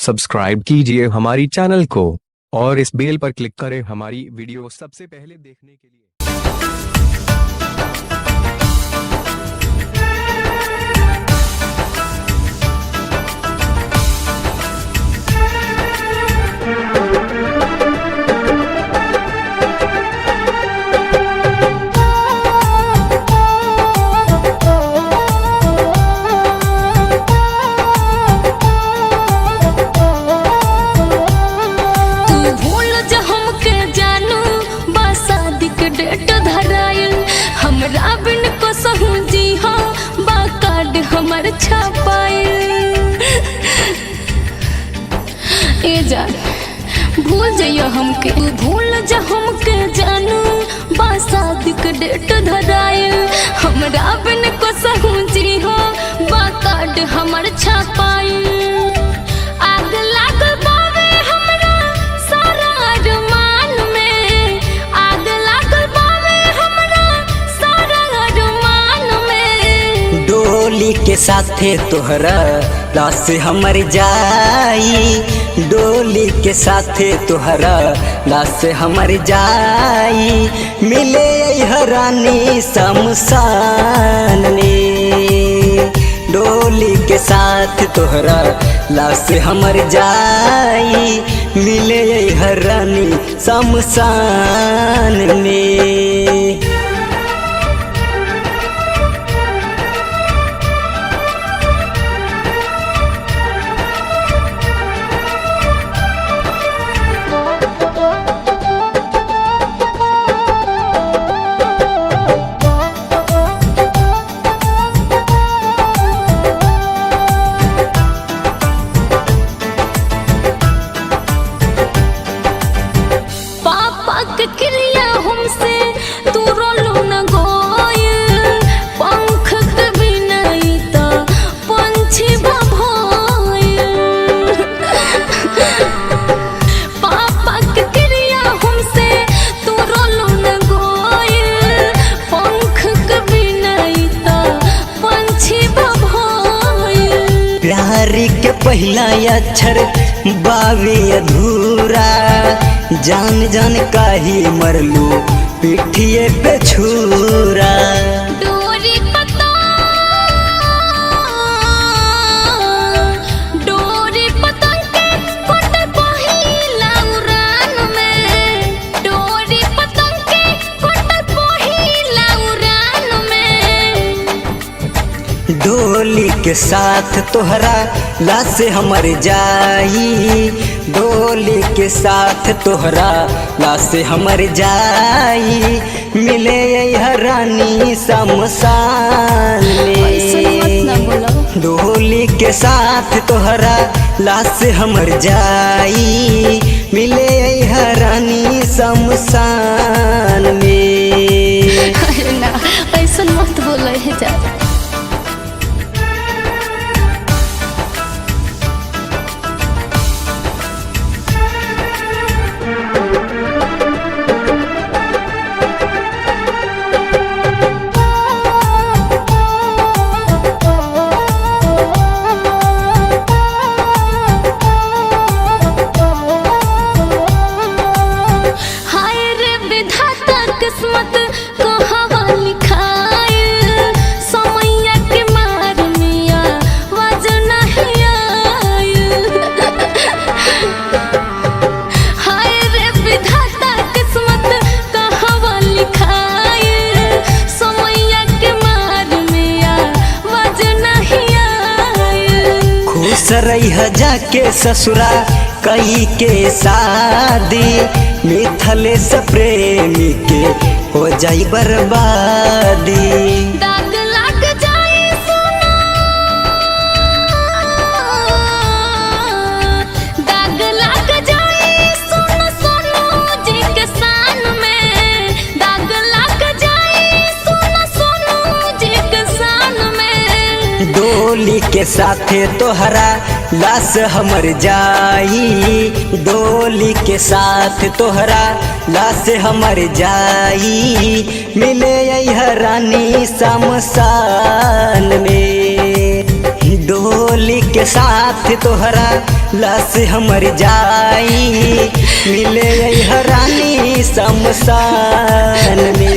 Subscribe कीजिए हमारी channel को और इस बेल पर क्लिक करें हमारी वीडियो सबसे पहले देखने के लिए। हमरा बिन को सहू जी हो बाकाड हमर छापाइल ए जान भूल जाइयो हमके भूल जा हमके जानू बासादी के डेट धराइल हमरा बिन को सहू जी हो बाकाड हमर छापाइल आग लागल बावे हमरा सारा अरमान में आग लागल बावे हमरा सारा अरमान में डोली के साथे तोहरा लाश हमर जाई डोली के साथे तोहरा लाश हमर जाई मिले हरानी शमशान में डोली के साथ तोहरा लाश हमर जाई मिले हरानी शमशान में। क्रिया हमसे तू रोलो न गोयल पंख के बिना तो पंछी भभोयल पापा के क्रिया हमसे तू रोलो न गोयल पंख के बिना तो पंछी भभोयल प्यार के पहला अक्षर बावे अधूरा जान जान काहे मरलू पिठिए पे छुरा डोरी पतंग के कोटे पहिला उड़ान में डोरी पतंग के कोटे पहिला उड़ान में डोली के साथ तोहरा लाश हमर जाई डोली के साथ तोहरा लाश हमर जाई मिले हरानी शमशान में डोली के साथ तोहरा लाश हमर जाई मिले हरानी शमशान में। अरे ना ऐसा मत बोले है जा किस्मत कहावा लिखाइल समैया के मार मिया वजन नहीं आइल हाय रे विधाता किस्मत कहावा लिखाइल समैया के मार मिया वजन नहीं आइल खुश रही जाके ससुरा कई के शादी मिथलेश प्रेमी के हो जाई बर्बादी दाग लग जाए सोना दाग लग जाए सोना सोनू जी के सान में दाग लग जाए सोना सोनू जी के सान में डोली के साथे तोहरा लाश हमर जाई डोली के साथ तोहरा लाश हमर जाई मिले हरानी शमशान में डोली के साथ तोहरा लाश हमर जाई मिले रानी शमशान में।